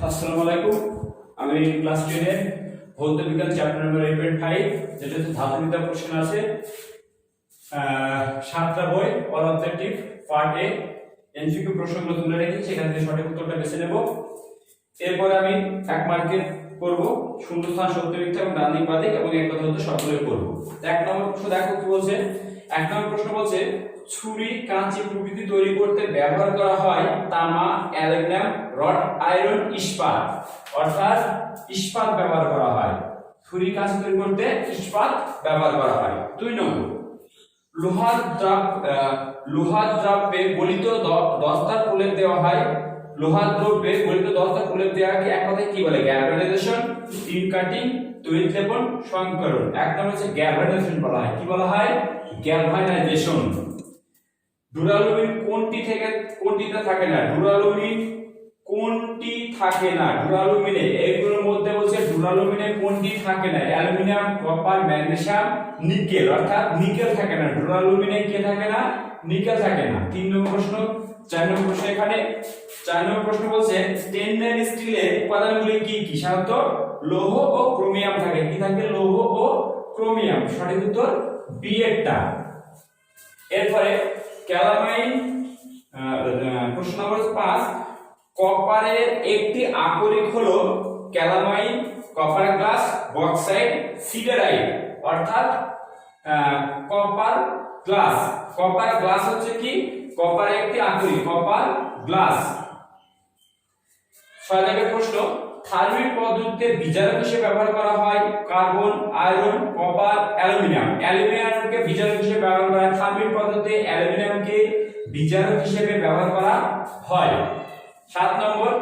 আসসালামু আলাইকুম। আমি ক্লাস 10 এর ভৌত বিজ্ঞান চ্যাপ্টার নাম্বার 8.5 যেটা হচ্ছে ধাতুবিদ্যা প্রশ্ন আছে 7টা বই অল অবজেক্টিভ পার্ট এ এমসিকিউ প্রশ্নগুলো তুলে রেখেছি, এখান থেকে সঠিক উত্তরটা বেছে নেব। এরপর আমি 1 মার্কের করব শূন্যস্থান সত্য মিথ্যা এবং ডান দিক বাদিক এবং এক কথা হতে সবগুলোই করব। 1 নম্বর প্রশ্ন দেখো কি বলছে। 1 নম্বর প্রশ্ন বলছে ছুরি কাঁচি প্রভৃতি তৈরি করতে ব্যবহার করা হয় তামা, অ্যালুমিনিয়াম, রড আয়রন, ইস্পাত। অর্থাৎ ইস্পাত ব্যবহার করা হয়। ছুরি কাঁচি তৈরি করতে ইস্পাত ব্যবহার করা হয়। 2 নম্বর লোহার দ্রব্যে গলিত দস্তার প্রলেপ দেওয়া হয়। লোহার দ্রব্যে গলিত দস্তার প্রলেপ দেওয়াকে এক কথায় কি বলে? গ্যালভানাইজেশন, স্টিল কাটিং, তড়িৎ লেপন, সংকরণ। এক নম্বর হচ্ছে গ্যালভানাইজেশন বলা হয়। কি বলা হয়? গ্যালভানাইজেশন। ডুরালুমিন কোনটিতে থাকে না? ডুরালুমিন কোনটি থাকে না? ডুরালুমিনে এইগুলোর মধ্যে বলছে ডুরালুমিনে কোনটি থাকে না? Aluminium, copper, magnesium, nickel. অর্থাৎ নিকেল থাকে না। ডুরালুমিনে কে থাকে না? নিকেল থাকে না। 3 নম্বর প্রশ্ন। 4 নম্বর প্রশ্ন এখানে 4 নম্বর প্রশ্ন বলছে স্টেনলেস স্টিলের উপাদানগুলি কি কি? সাধারণত লৌহ ও ক্রোমিয়াম থাকে। কি থাকে? লৌহ ও ক্রোমিয়াম। সঠিক উত্তর বি এরটা। এরপরে ক্যালামাইন প্রশ্ন নম্বর 5 কপারের একটি আকরিক হলো ক্যালামাইন, কপার গ্লাস, বক্সাইট, সিডারাইট। অর্থাৎ কপার গ্লাস। কপার গ্লাস হচ্ছে কি? কপারের একটি আকরিক, কপার গ্লাস। 6 নম্বর প্রশ্ন থার্মিক পদ্ধতিতে বিজারক হিসেবে ব্যবহার করা হয় কার্বন, আয়রন, কপার, অ্যালুমিনিয়াম। অ্যালুমিনিয়ামকে বিজারক হিসেবে ব্যবহার করা হয়। থার্মিক পদ্ধতিতে অ্যালুমিনিয়ামকে বিজারক হিসেবে ব্যবহার করা হয়। 7 নম্বর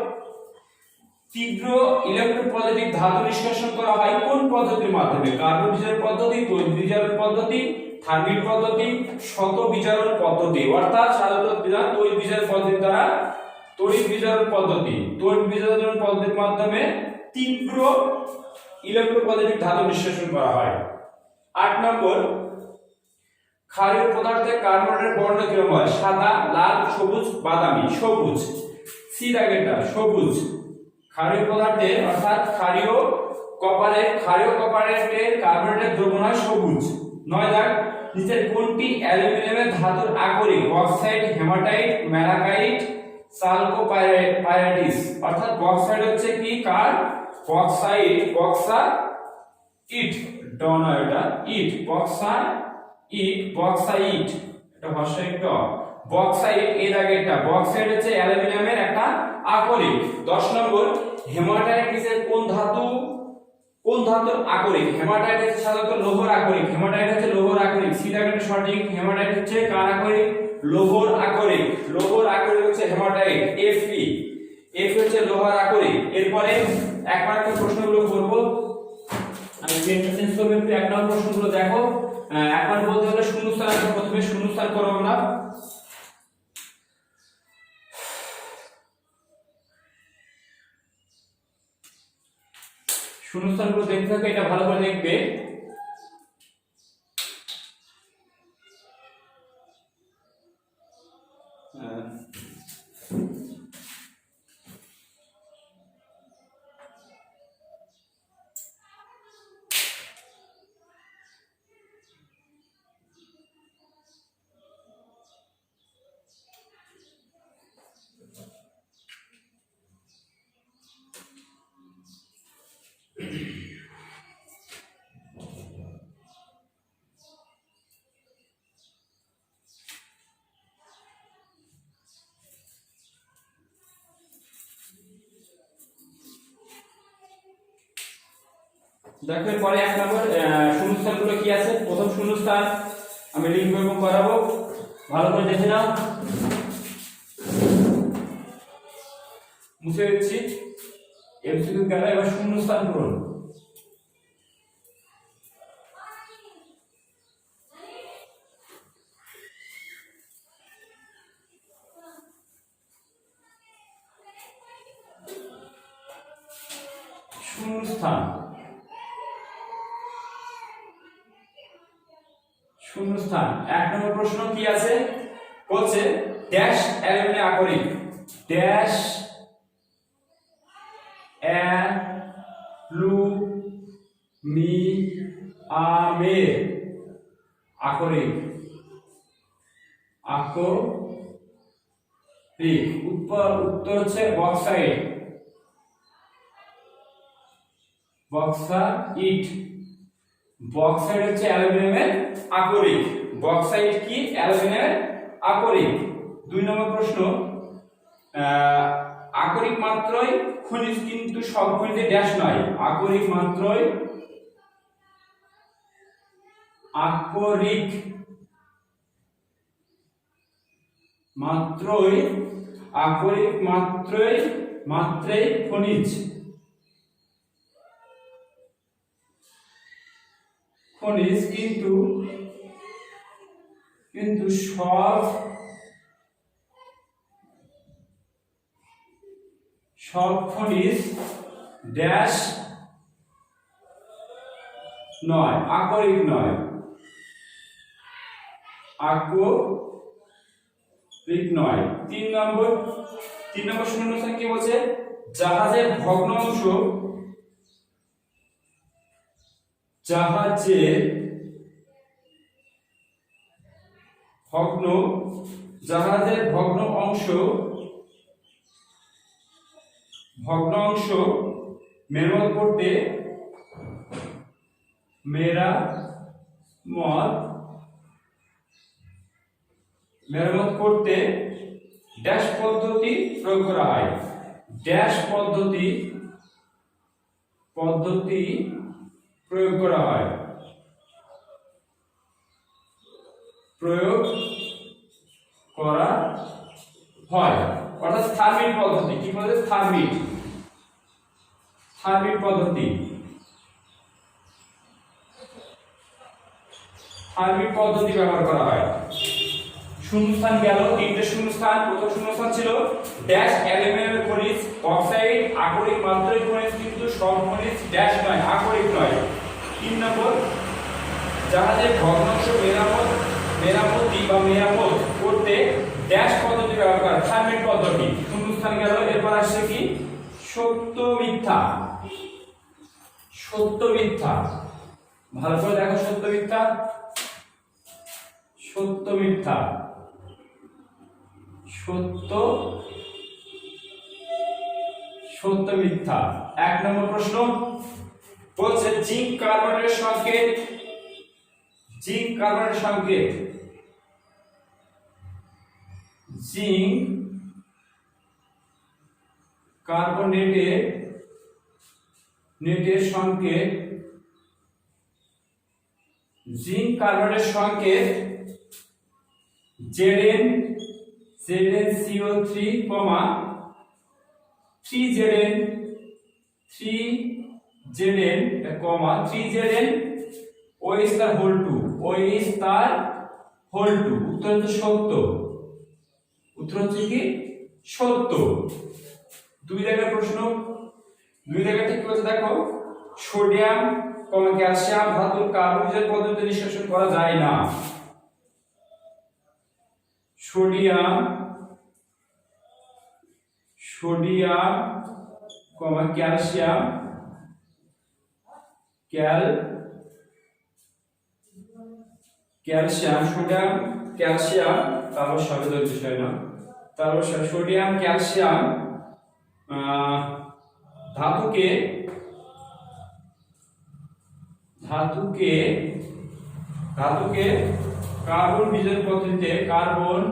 তীব্র ইলেকট্রোপলিটিক ধাতু নিষ্কাশন করা হয় কোন পদ্ধতির মাধ্যমে? কার্বন বিজারণ পদ্ধতি, তড়িৎ বিজারণ পদ্ধতি, থার্মিক পদ্ধতি, শত বিজারণ পদ্ধতি। অর্থাৎ সাধারণত তড়িৎ বিজারণ পদ্ধতি দ্বারা তড়িৎ বিজারণ পদ্ধতি। তড়িৎ বিজারণ পদ্ধতির মাধ্যমে তীব্র ইলেকট্রোপলিটিক ধাতু নিষ্কাশন করা হয়। 8 নম্বর ক্ষারীয় পদার্থে কার্বনের বর্ণ কিরকম হয়? সাদা, লাল, সবুজ, বাদামি। সবুজ। সি দাগেরটা সবুজ। ক্ষারীয় পদার্থে অর্থাৎ ক্ষারীয় কপারের কার্বনের দ্রবণ হয় সবুজ। 9 দাগ নিচের কোনটি অ্যালুমিনিয়ামের ধাতুর আকরিক? Bauxite, haematite, malachite, chalcopyrites. অর্থাৎ বক্সাইট হচ্ছে কি কার? বক্সাইট, বক্সাইট এটা ভাষায় একটা বক্সাইট। এর আগে একটা বক্সাইট হচ্ছে অ্যালুমিনিয়ামের একটা আকরিক। 10 নম্বর হেমাটাইট নিচের কোন ধাতুর আকরিক? হেমাটাইট হচ্ছে সাধারণত লোহার আকরিক। হেমাটাইট হচ্ছে লোহার আকরিক। সি দাগেরটা সঠিক। হেমাটাইট হচ্ছে কার আকরিক? লোহার আকরিক। লোহার আকরিক হচ্ছে হেমাটাইট। এফ হচ্ছে লোহার আকরিক। এরপরে এক মার্কের প্রশ্নগুলো করব। আমি পেনটা চেঞ্জ করব একটু। 1 নম্বর প্রশ্নগুলো দেখো। একবার বলতে হলে শূন্যস্থান আছে, প্রথমে শূন্যস্থান করব আমরা। শূন্যস্থানগুলো দেখতে থাকো, এটা ভালো করে দেখবে। দেখো এরপরে 1 নম্বর শূন্যস্থানগুলো কি আছে। প্রথম শূন্যস্থান আমি লিখব এবং করাবো, ভালো করে দেখে নাও। মুছে দিচ্ছি। এমসিকিউ গেল, এবার শূন্যস্থান পূরণ। শূন্যস্থান 1 নম্বর প্রশ্ন কি আছে? বলছে ড্যাশ অ্যালুমিনিয়াম আকরিক, ড্যাশ অ্যালুমিনিয়ামের আকরিক উত্তর হচ্ছে বক্সাইট বক্সাইট হচ্ছে অ্যালুমিনিয়ামের আকরিক। বক্সাইট কি? অ্যালুমিনিয়ামের আকরিক। 2 নম্বর প্রশ্ন, আকরিক মাত্রই খনিজ, কিন্তু সব খনিজে ড্যাশ নয়। আকরিক মাত্রই খনিজ, কিন্তু সব খনিজ ড্যাশ নয়, আকরিক নয়, আকরিক নয়। 3 নম্বর শূন্যস্থান কি বলছে? জাহাজের ভগ্নাংশ মেরামত করতে ড্যাশ পদ্ধতি প্রয়োগ করা হয়। ড্যাশ পদ্ধতি প্রয়োগ করা হয়। অর্থাৎ থার্মিট পদ্ধতি। কি বলে? থার্মিট পদ্ধতি ব্যবহার করা হয়। শূন্যস্থান গেল, 3টে শূন্যস্থান। প্রথম শূন্যস্থান ছিল ড্যাশ অ্যালুমিনিয়ামের খনিজ বক্সাইট আকরিক মাত্রই খনিজ, কিন্তু সব খনিজ ড্যাশ নয়, আকরিক নয়। 3 নম্বর, জাহাজের ভগ্নাংশ মেরামত করতে ড্যাশ পদ্ধতি ব্যবহার করা, থার্মিট পদ্ধতি। শূন্যস্থান গেল। এরপর আসছে কি? সত্য মিথ্যা। ভালো করে দেখো, সত্য মিথ্যা। 1 নম্বর প্রশ্ন বলছে জিঙ্ক কার্বনেটের সংকেত। জিঙ্ক কার্বনেটের সংকেত ZnCO3, 3Zn OH2। উত্তর হচ্ছে সত্য। কি? সত্য। 2 দাগের প্রশ্ন। 2 দাগের ঠিক বলছে, দেখো সোডিয়াম ক্যালসিয়াম ধাতুর কার্বনিজের পদ্ধতিতে নিষ্কাশন করা যায় না। সোডিয়াম ক্যালসিয়াম সোডিয়াম ক্যালসিয়াম, তারপর শব্দের বিষয় না, তারপর সোডিয়াম ক্যালসিয়াম ধাতুকে কার্বন বিজারণ পদ্ধতিতে কার্বন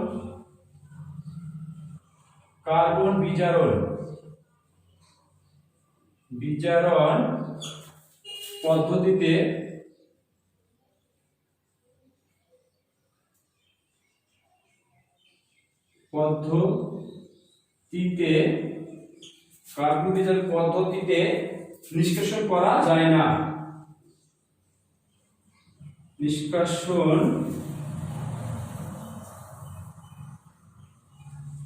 বিজারণ পদ্ধতিতে নিষ্কাশন করা যায় না। নিষ্কাশন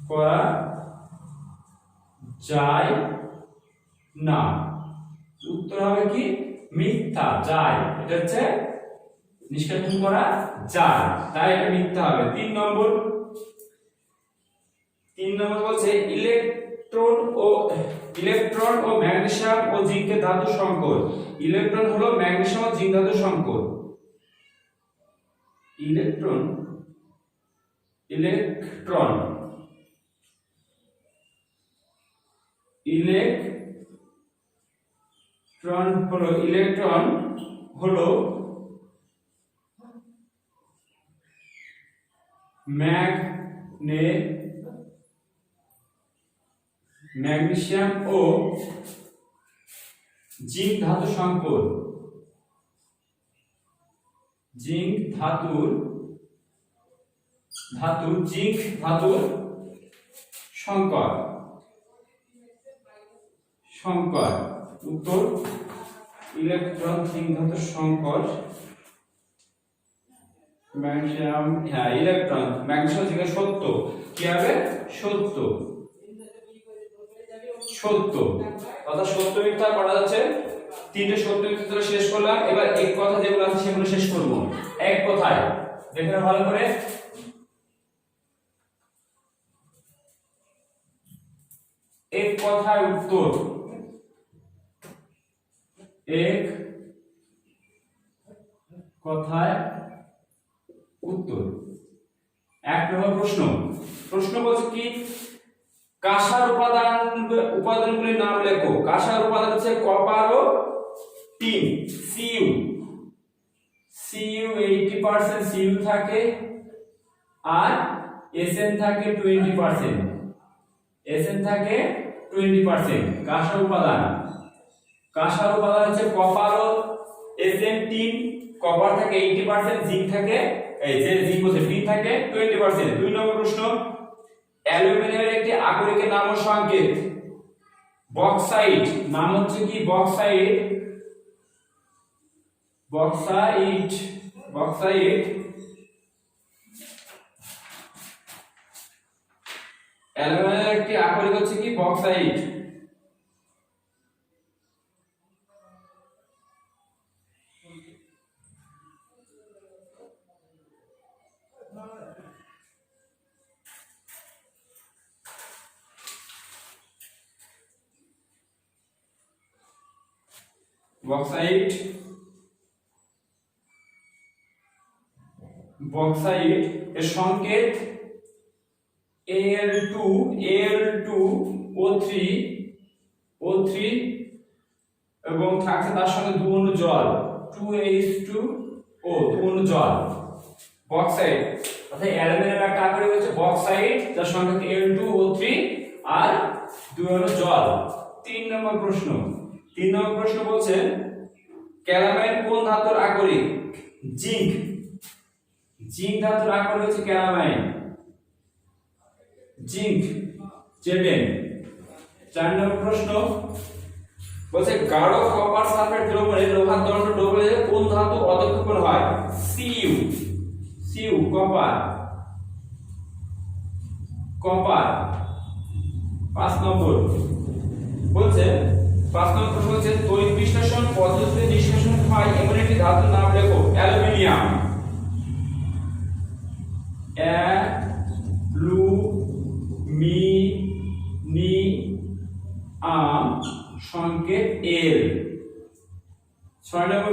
করা যায় না। উত্তর হবে কি? মিথ্যা। যায়, এটা হচ্ছে নিষ্কাশন করা যায়, তাই এটা মিথ্যা হবে। 3 নম্বর বলছে ইলেকট্রন ও ইলেকট্রন ও ম্যাগনেসিয়াম ও জিঙ্কের ধাতু সংকর। ইলেকট্রন হলো ম্যাগনেসিয়াম ও জিঙ্ক ধাতু সংকর। ইলেকট্রন ইলেকট্রন ইলেকট্রন হলো ম্যাগনেসিয়াম ও জিঙ্ক ধাতু সংকর। জিঙ্ক ধাতুর সংকর। উত্তর ইলেকট্রন জিঙ্ক ধাতুর সংকর। ম্যাগনেসিয়াম, হ্যাঁ ইলেকট্রন ম্যাগনেসিয়াম জিঙ্ক সত্য। কি হবে? সত্য। অর্থাৎ সত্য মিথ্যা করা যাচ্ছে। তিনটে সত্য মিথ্যা শেষ করলাম। এবার এক কথা যেগুলো আছে সেগুলো শেষ করব। এক কথায় দেখে ভালো করে। এক কথায় উত্তর। এক কথায় উত্তর। এক নম্বর প্রশ্ন বলছে কি, কাঁসার উপাদানগুলির নাম লেখো। কাঁসার উপাদান হচ্ছে কপার ও টিন। Cu 80% Cu থাকে আর Sn থাকে 20%। Sn থাকে 20%। কাঁসার উপাদান হচ্ছে কপার ও Sn, টিন। কপার থাকে 80%, জিঙ্ক থাকে টিন থাকে 20%। 2 নম্বর প্রশ্ন, অ্যালুমিনিয়ামের একটি আকরিকের নাম ও সংকেত। বক্সাইট। নাম হচ্ছে কি? বক্সাইট। অ্যালুমিনিয়ামের একটি আকরিক হচ্ছে কি? বক্সাইট। বক্সাইট এর সংকেত Al2O3 এবং থাকছে তার সঙ্গে 2 অণু জল, 2H2O, 2 অণু জল। বক্সাইট অর্থাৎ অ্যালুমিনিয়াম একটা আকরিক হচ্ছে বক্সাইট, যার সংকেত Al2O3 আর 2 অণু জল। 3 নম্বর প্রশ্ন বলছে, ক্যালামাইন কোন ধাতুর আকরিক? জিঙ্ক ধাতুর আকরিক হচ্ছে ক্যালামাইন। Zinc Zn। 4 নম্বর প্রশ্ন বলছে, গাঢ় কপার সালফেট দ্রবণে লোহার দণ্ড ডুবলে কোন ধাতু অধঃক্ষেপণ হয়? Cu copper. 5 নম্বর বলছে, 5 নম্বর প্রশ্ন হচ্ছে, তড়িৎ বিশ্লেষণ পদ্ধতিতে নিষ্কাশন হয় এমন একটি ধাতুর নাম লেখো। অ্যালুমিনিয়াম। সংকেত L। 6 নম্বর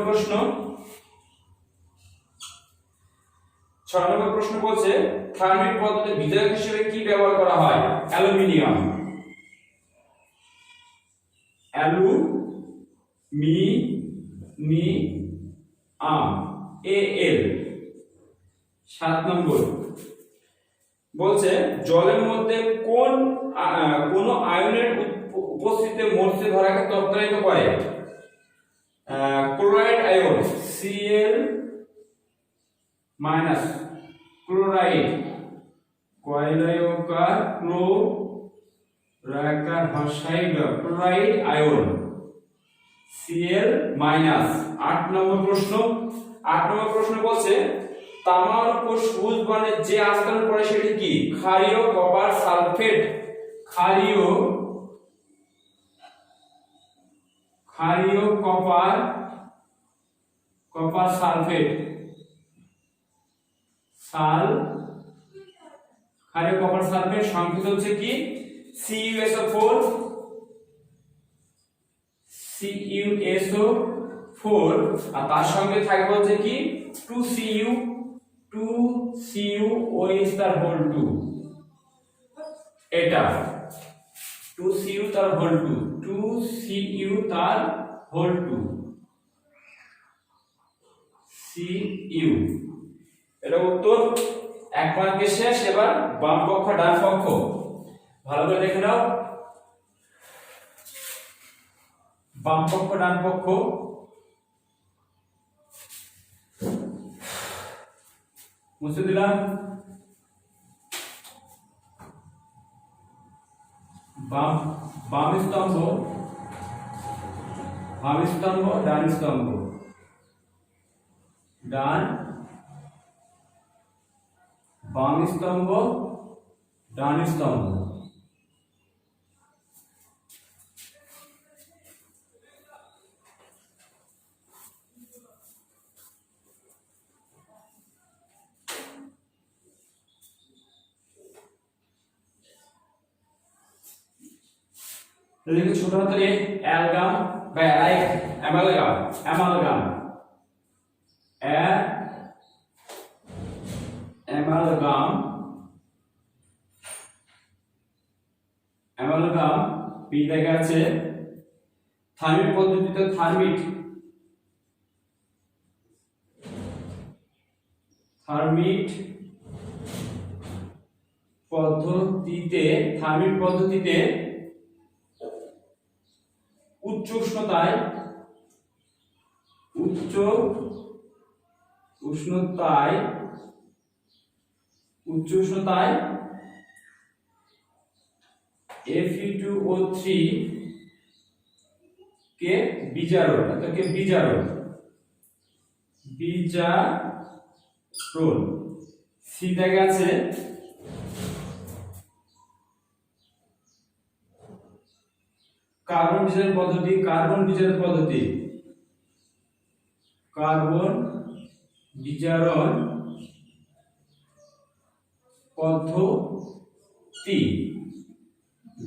প্রশ্ন বলছে, থার্মিক পদ্ধতিতে বিজারক হিসেবে কি ব্যবহার করা হয়? অ্যালুমিনিয়াম। Al 7 নম্বর বলছে, জলের মধ্যে কোন আয়নের উপস্থিতিতে মরচে ধারাকে তত্ত্বায়িত করে? ক্লোরাইড আয়ন Cl- ক্লোরাইড, কয়লায়কার ক্লোরাইড আয়ন Cl-। 8 নম্বর প্রশ্ন বলছে, তামার উপর সবুজ বর্ণের যে আস্তরণ পড়ে সেটি কি? ক্ষারীয় কপার সালফেট। ক্ষারীয় কপার সালফেট। ক্ষারীয় কপার সালফেট সংকেত হচ্ছে কি? CuSO4 CuSO4 আর তার সঙ্গে থাকবে হচ্ছে কি 2Cu তার হোল 2, এটা 2Cu তার হোল 2, 2Cu তার হোল 2, Cu। এটা উত্তর। এক মার্কের শেষ। এবার বাম পক্ষ ডান পক্ষ ভালো করে দেখে নাও। বাম পক্ষ ডান পক্ষ মুছে দিলাম। বাম স্তম্ভ ডান স্তম্ভ, বাম স্তম্ভ ডান স্তম্ভ। দেখো ছোট হাতের অ্যালগাম বা অ্যামালগাম, অ্যামালগাম পি দেখা আছে। থার্মিট পদ্ধতিতে থার্মিট পদ্ধতিতে উচ্চ উষ্ণতায় Fe2O3 কে বিজারণ সি দেখা আছে। কার্বন বিজারণ পদ্ধতি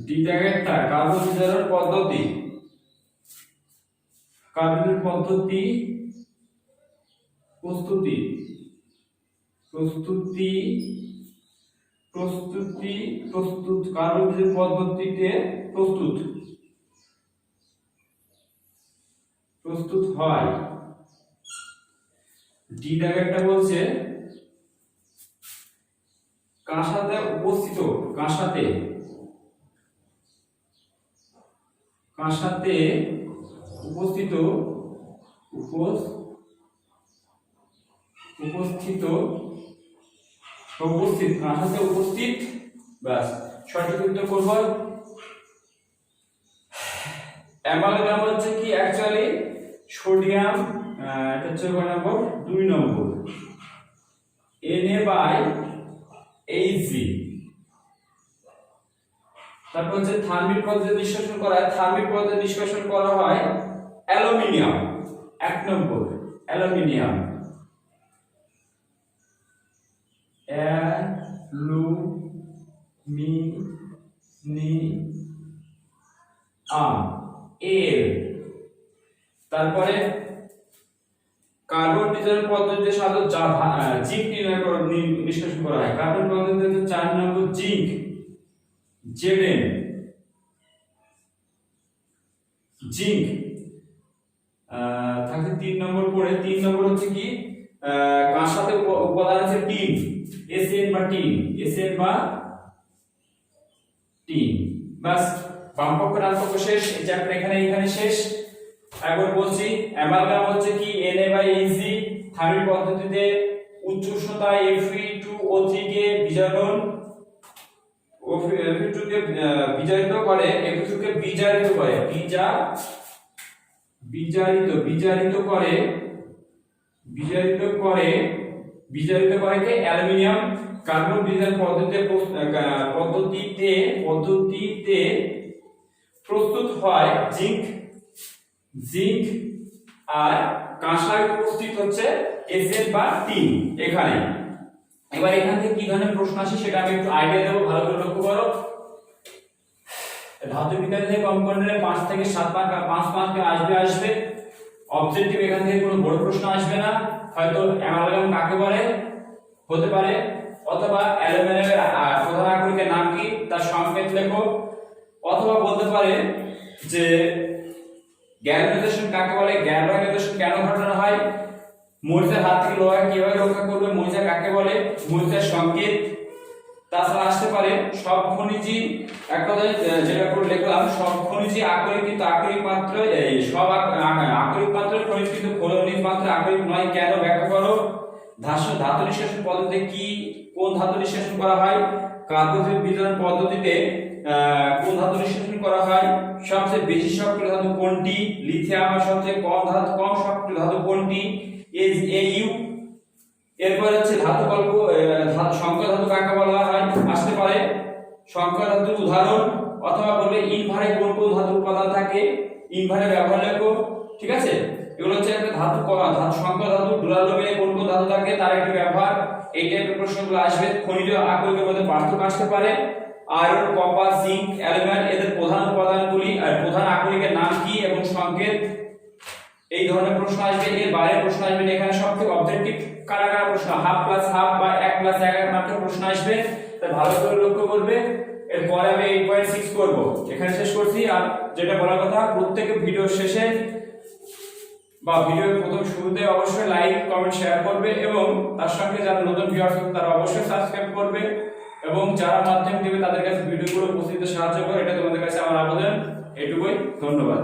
ডি দেখা একটা কার্বন বিজারণ পদ্ধতি প্রস্তুত কার্বন বিজারণ পদ্ধতিতে প্রস্তুত হয়। ডি দাগ একটা বলছে কাঁসাতে উপস্থিত ব্যাস সঠিক উত্তর করব। অ্যামালগাম হচ্ছে কি অ্যাকচুয়ালি সোডিয়াম, এটা হচ্ছে কয় নম্বর 2 নম্বর Na/Hg। তারপর হচ্ছে থার্মিট পদ্ধতি নিষ্কাশন করা হয় অ্যালুমিনিয়াম, 1 নম্বর অ্যালুমিনিয়াম এর। তারপরে কার্বন বিজারণ পদ্ধতিতে সাধারণত জিঙ্ক নিষ্কাশন করা হয়। কার্বন পদ্ধতিতে 4 নম্বর জিঙ্ক Zn। থাকে 3 নম্বর পড়ে। 3 নম্বর হচ্ছে কি কাঁসাতে উপাদান আছে টিন, Sn বা টিন। বাস বাম পক্ষ ডান পক্ষ শেষ। এই চ্যাপ্টার এখানে শেষ। একবার বলছি অ্যামালগাম হচ্ছে কি Na/Hg থার্মিট পদ্ধতিতে উচ্চ উষ্ণতায় Fe2O3 কে বিজারিত করে কে অ্যালুমিনিয়াম। কার্বন বিজারণ পদ্ধতিতে প্রস্তুত হয় জিঙ্ক আর কাঁসায় উপস্থিত হচ্ছে Sn বা টিন এখানে। এবার এখান থেকে কি ধরনের প্রশ্ন আসে সেটা আমি একটু আইডিয়া দেবো, ভালো করে লক্ষ্য করো। ধাতু বিজ্ঞান থেকে কম করলে 5 থেকে 7 মার্ক 5 মার্ক আসবে। অবজেক্টিভ এখান থেকে কোনো বড় প্রশ্ন আসবে না, হয়তো অ্যামালগাম কাকে বলে হতে পারে, অথবা অ্যালুমিনিয়ামের প্রধান আকরিকের নাম কি তার সংকেত লেখো, অথবা বলতে পারে যে গ্যালভানাইজেশন কাকে বলে, গ্যালভানাইজেশন কেন ঘটানো হয়, মরিচার হাত থেকে লোহা কিভাবে রক্ষা করবে, মরিচা কাকে বলে, মরিচার সংকেত। তাছাড়া আসতে পারে সব খনিজই, এক কথায় যেটা করে লিখলাম, সব খনিজই আকরিক, কিন্তু আকরিক মাত্র সব আকরিক মাত্র খনিজ, কিন্তু খনিজ মাত্র আকরিক নয়, কেন ব্যাখ্যা করো। ধাতু নিষ্কাশন পদ্ধতিতে কি কোন ধাতু নিষ্কাশন করা হয়, কার্বন বিতরণ পদ্ধতিতে কোন ধাতু নিষ্কাশন করা হয়, সবচেয়ে বেশি সক্রিয় ধাতু কোনটি, লিথিয়াম সবচেয়ে কম সক্রিয় ধাতু কোনটি, AU। এরপর হচ্ছে ধাতু কল্প সংকর ধাতু কাকে বলা হয়, আসতে পারে সংকর ধাতুর উদাহরণ, অথবা বলবে ইনভারে কোন কোন ধাতুর উপাদান থাকে, ইনভারে ব্যবহার লেখো। ঠিক আছে, এগুলো হচ্ছে একটা ধাতু সংকর ধাতু, ডুরালোমে কোন কোন ধাতু থাকে তার একটা ব্যবহার, এই টাইপের প্রশ্নগুলো আসবে। খনিজ আকরিকের মধ্যে পার্থক্য আসতে পারে, আয়রন, কপার, জিঙ্ক, অ্যালুমিনিয়াম এদের প্রধান উপাদানগুলি আর প্রধান আকরিকের নাম কি এবং সংকেত, এই ধরনের প্রশ্ন আসবে। এর বাইরে প্রশ্ন আসবে না, এখানে সবথেকে অবজেক্টিভ কারা কারা প্রশ্ন, হাফ প্লাস হাফ বা 1 প্লাস 1 মাত্র প্রশ্ন আসবে, তাই ভালো করে লক্ষ্য করবে। এরপরে আমি 8.6 করব, এখানে শেষ করছি। আর যেটা বলার কথা, প্রত্যেক ভিডিও শেষে বা ভিডিওর প্রথম শুরুতে অবশ্যই লাইক কমেন্ট শেয়ার করবে, এবং তার সঙ্গে যারা নতুন ভিউয়ার্স তারা অবশ্যই সাবস্ক্রাইব করবে, এবং যারা মাধ্যম দেবে তাদের কাছে ভিডিওগুলো পৌঁছে দিতে সাহায্য করে, এটা তোমাদের কাছে আমার আবেদন। এটুকুই, ধন্যবাদ।